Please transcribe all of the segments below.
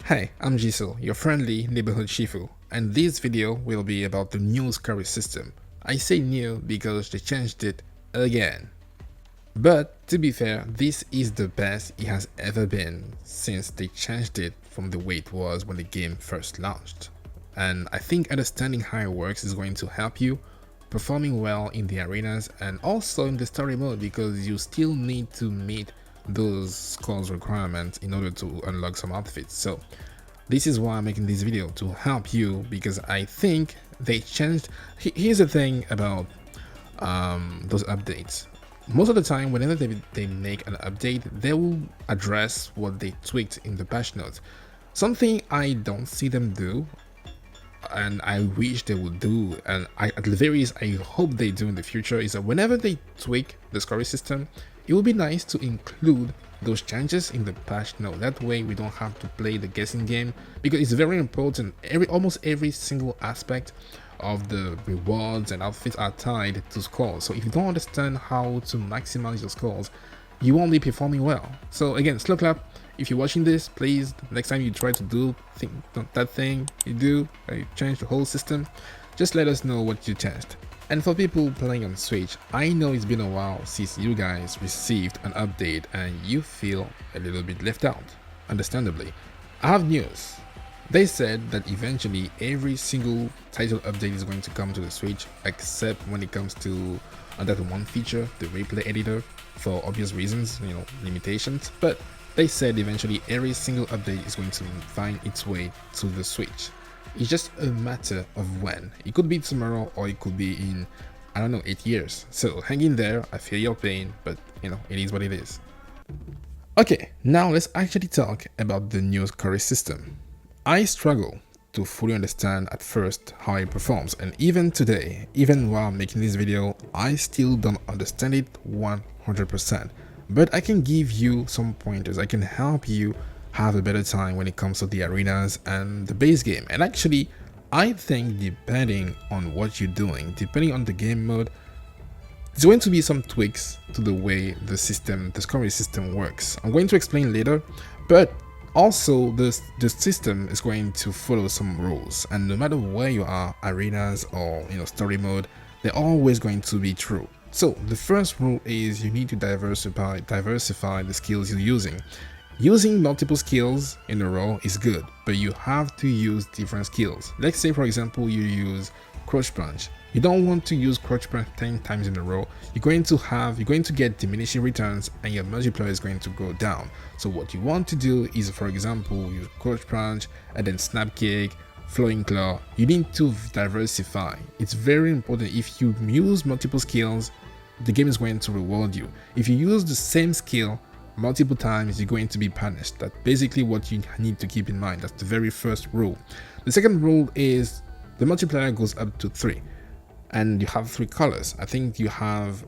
Hey, I'm Jisoo, your friendly neighborhood Shifu, and this video will be about the new scoring system. I say new because they changed it again. But to be fair, this is the best it has ever been since they changed it from the way it was when the game first launched. And I think understanding how it works is going to help you performing well in the arenas and also in the story mode, because you still need to meet those scores requirements in order to unlock some outfits. So this is why I'm making this video, to help you, because I think they changed. Here's the thing about those updates. Most of the time, whenever they make an update, they will address what they tweaked in the patch notes. Something I don't see them do, and I wish they would do, and at the very least I hope they do in the future, is that whenever they tweak the scoring system, it would be nice to include those changes in the patch note. That way we don't have to play the guessing game, because it's very important. Almost every single aspect of the rewards and outfits are tied to scores. So if you don't understand how to maximize your scores, you won't be performing well. So again, slow clap. If you're watching this, please, next time you try to do that thing you do, you change the whole system, just let us know what you changed. And for people playing on Switch, I know it's been a while since you guys received an update and you feel a little bit left out, understandably. I have news. They said that eventually every single title update is going to come to the Switch, except when it comes to that one feature, the replay editor, for obvious reasons, limitations. But they said eventually every single update is going to find its way to the Switch. It's just a matter of when. It could be tomorrow, or it could be in, I don't know, 8 years. So hang in there, I feel your pain, but it is what it is. Okay, now let's actually talk about the new scoring system. I struggle to fully understand at first how it performs, and even today, even while making this video, I still don't understand it 100%. But I can give you some pointers. I can help you have a better time when it comes to the arenas and the base game. And actually, I think depending on what you're doing, depending on the game mode, there's going to be some tweaks to the way the scoring system works. I'm going to explain later, but also the system is going to follow some rules, and no matter where you are, arenas or story mode, they're always going to be true. So the first rule is you need to diversify the skills you're using. Using multiple skills in a row is good, but you have to use different skills. Let's say, for example, you use Crouch Punch. You don't want to use Crouch Punch 10 times in a row. You're going to get diminishing returns, and your multiplier is going to go down. So what you want to do is, for example, use Crouch Punch and then Snap Kick, Flowing Claw. You need to diversify. It's very important. If you use multiple skills, the game is going to reward you. If you use the same skill multiple times, you're going to be punished. That's basically what you need to keep in mind. That's the very first rule. The second rule is the multiplier goes up to 3, and you have 3 colors. I think you have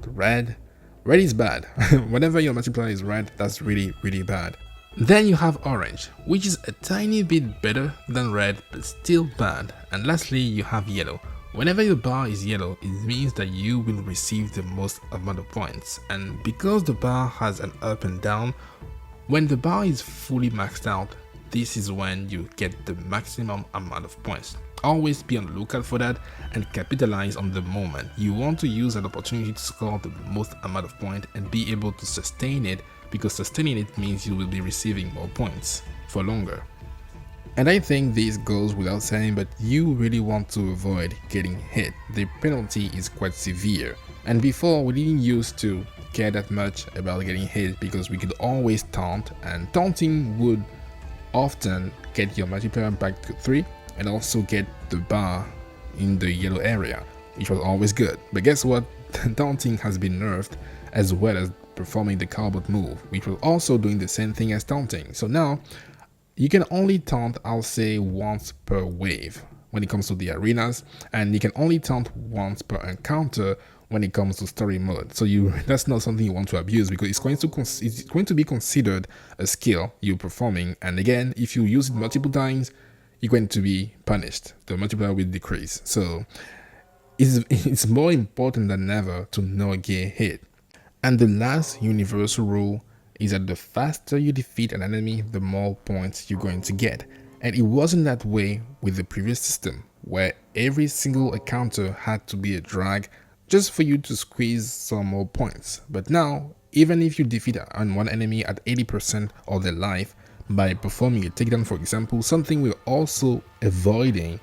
red. Red is bad. Whenever your multiplier is red, that's really bad. Then you have orange, which is a tiny bit better than red, but still bad. And lastly, you have yellow. Whenever your bar is yellow, it means that you will receive the most amount of points. And because the bar has an up and down, when the bar is fully maxed out, this is when you get the maximum amount of points. Always be on the lookout for that and capitalize on the moment. You want to use an opportunity to score the most amount of points and be able to sustain it, because sustaining it means you will be receiving more points for longer. And I think this goes without saying, but you really want to avoid getting hit. The penalty is quite severe. And before, we didn't used to care that much about getting hit, because we could always taunt, and taunting would often get your multiplier back to 3 and also get the bar in the yellow area, which was always good. But guess what? Taunting has been nerfed, as well as performing the cowboy move, which was also doing the same thing as taunting. So now you can only taunt, I'll say, once per wave when it comes to the arenas, and you can only taunt once per encounter when it comes to story mode. So that's not something you want to abuse, because it's going to be considered a skill you're performing, and again, if you use it multiple times, you're going to be punished. The multiplier will decrease. So it's more important than ever to not get hit. And the last universal rule is that the faster you defeat an enemy, the more points you're going to get. And it wasn't that way with the previous system, where every single encounter had to be a drag just for you to squeeze some more points. But now, even if you defeat one enemy at 80% of their life by performing a takedown, for example, something we're also avoiding,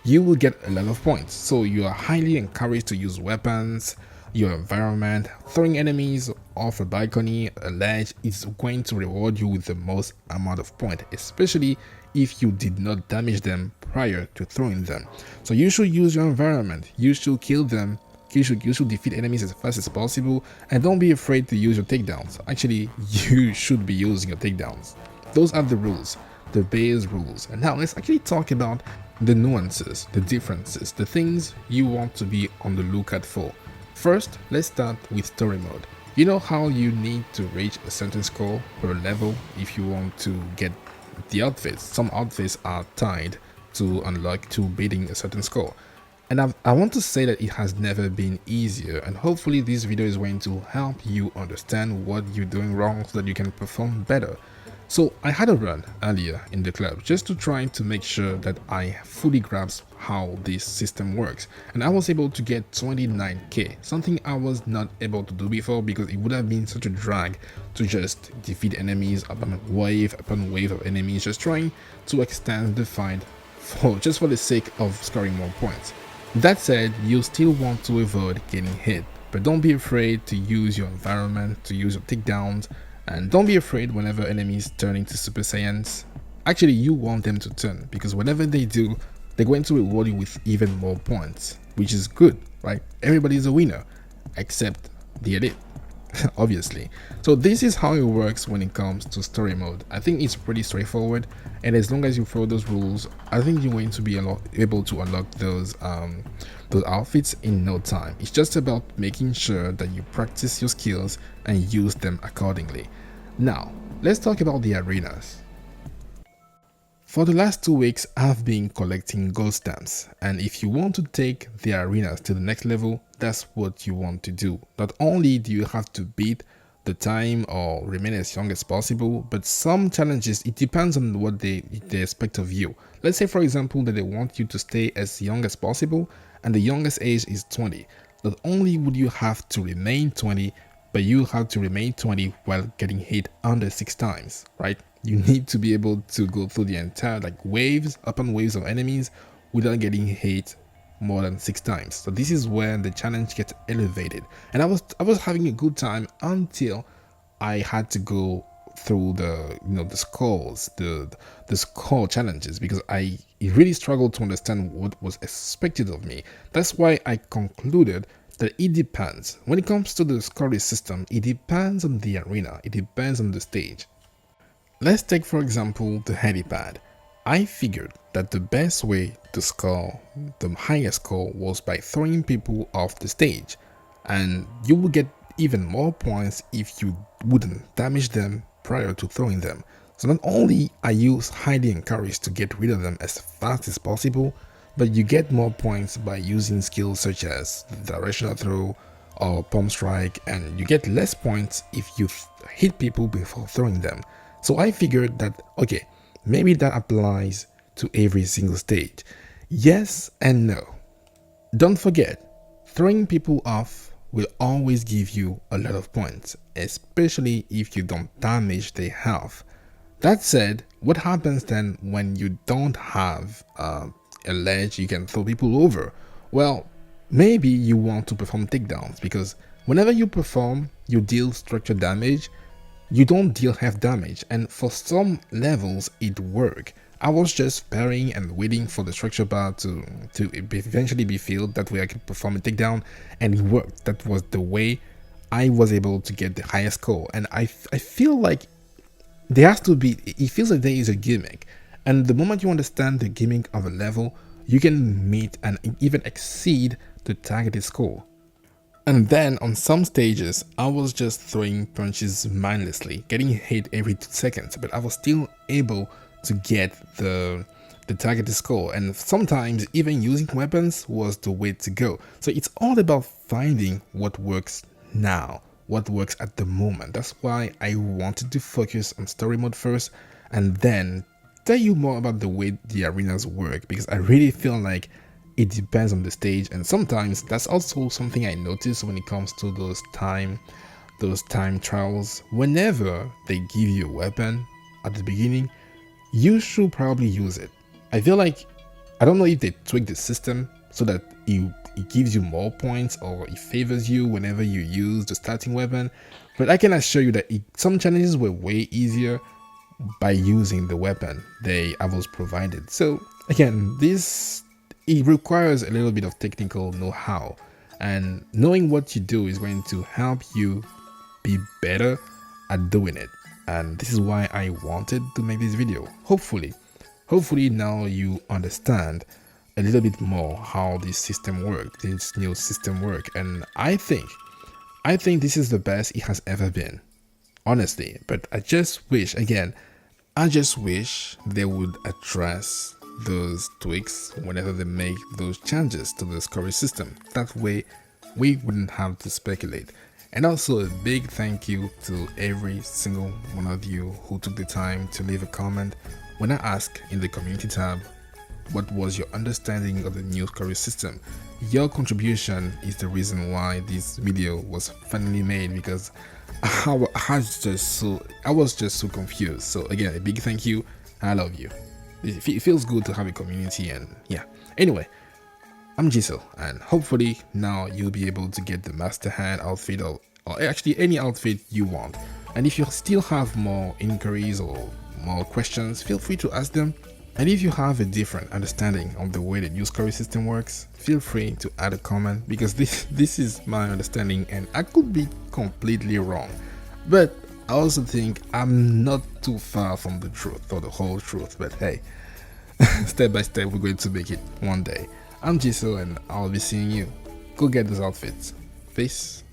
you will get a lot of points. So you are highly encouraged to use weapons, your environment. Throwing enemies off a balcony, a ledge is going to reward you with the most amount of points, especially if you did not damage them prior to throwing them. So you should use your environment, you should kill them, you should defeat enemies as fast as possible, and don't be afraid to use your takedowns. Actually, you should be using your takedowns. Those are the rules, the base rules. And now let's actually talk about the nuances, the differences, the things you want to be on the lookout for. First, let's start with story mode. You know how you need to reach a certain score per level if you want to get the outfits. Some outfits are tied to unlock to beating a certain score. And I want to say that it has never been easier, and hopefully this video is going to help you understand what you're doing wrong so that you can perform better. So I had a run earlier in the club just to try to make sure that I fully grasp how this system works, and I was able to get 29k, something I was not able to do before because it would have been such a drag to just defeat enemies upon wave of enemies, just trying to extend the fight just for the sake of scoring more points. That said, you still want to avoid getting hit, but don't be afraid to use your environment, to use your takedowns. And don't be afraid whenever enemies turn into Super Saiyans. Actually, you want them to turn, because whatever they do, they're going to reward you with even more points, which is good, right? Everybody's a winner, except the elite, obviously. So this is how it works when it comes to story mode. I think it's pretty straightforward, and as long as you follow those rules, I think you're going to be able to unlock those outfits in no time. It's just about making sure that you practice your skills and use them accordingly. Now, let's talk about the arenas. For the last 2 weeks, I've been collecting gold stamps, and if you want to take the arenas to the next level, that's what you want to do. Not only do you have to beat the time or remain as young as possible, but some challenges, it depends on what they expect of you. Let's say, for example, that they want you to stay as young as possible, and the youngest age is 20. Not only would you have to remain 20, but you have to remain 20 while getting hit under 6 times, right? You need to be able to go through the entire waves upon waves of enemies without getting hit more than 6 times. So this is where the challenge gets elevated. And I was having a good time until I had to go through the scores, the score challenges, because I really struggled to understand what was expected of me. That's why I concluded that it depends. When it comes to the scoring system, it depends on the arena, it depends on the stage. Let's take, for example, the helipad. I figured that the best way to score the highest score was by throwing people off the stage, and you will get even more points if you wouldn't damage them prior to throwing them. So not only are you highly encouraged to get rid of them as fast as possible, but you get more points by using skills such as directional throw or palm strike, and you get less points if you hit people before throwing them. So I figured that, okay, maybe that applies to every single stage. Yes and no. Don't forget, throwing people off will always give you a lot of points, especially if you don't damage their health. That said, what happens then when you don't have a ledge you can throw people over? Well, maybe you want to perform takedowns, because whenever you perform, you deal structure damage, you don't deal health damage, and for some levels it worked. I was just parrying and waiting for the structure bar to eventually be filled, that way I could perform a takedown, and it worked. That was the way I was able to get the highest score, and I feel like there has to be, it feels like there is a gimmick, and the moment you understand the gimmick of a level, you can meet and even exceed the targeted score. And then on some stages, I was just throwing punches mindlessly, getting hit every 2 seconds, but I was still able to get the targeted score, and sometimes even using weapons was the way to go. So it's all about finding what works now, what works at the moment. That's why I wanted to focus on story mode first and then tell you more about the way the arenas work, because I really feel like it depends on the stage, and sometimes that's also something I notice when it comes to those time trials. Whenever they give you a weapon at the beginning, you should probably use it. I feel like, I don't know if they tweak the system so that it gives you more points or it favors you whenever you use the starting weapon, but I can assure you that some challenges were way easier by using the weapon they Avos provided. So again, it requires a little bit of technical know-how, and knowing what you do is going to help you be better at doing it. And this is why I wanted to make this video. Hopefully now you understand a little bit more how this new system work, and I think this is the best it has ever been, honestly. But I just wish they would address those tweaks whenever they make those changes to the scoring system. That way we wouldn't have to speculate. And also a big thank you to every single one of you who took the time to leave a comment when I asked in the community tab what was your understanding of the new scoring system. Your contribution is the reason why this video was finally made, because I was just so confused. So again, a big thank you. I love you. It feels good to have a community, and yeah. Anyway, I'm Giselle, and hopefully now you'll be able to get the Master Hand outfit, or actually any outfit you want. And if you still have more inquiries or more questions, feel free to ask them. And if you have a different understanding of the way the new scoring system works, feel free to add a comment, because this is my understanding and I could be completely wrong. But I also think I'm not too far from the truth, or the whole truth. But hey, step by step we're going to make it one day. I'm Giselle, and I'll be seeing you. Go get those outfits. Peace.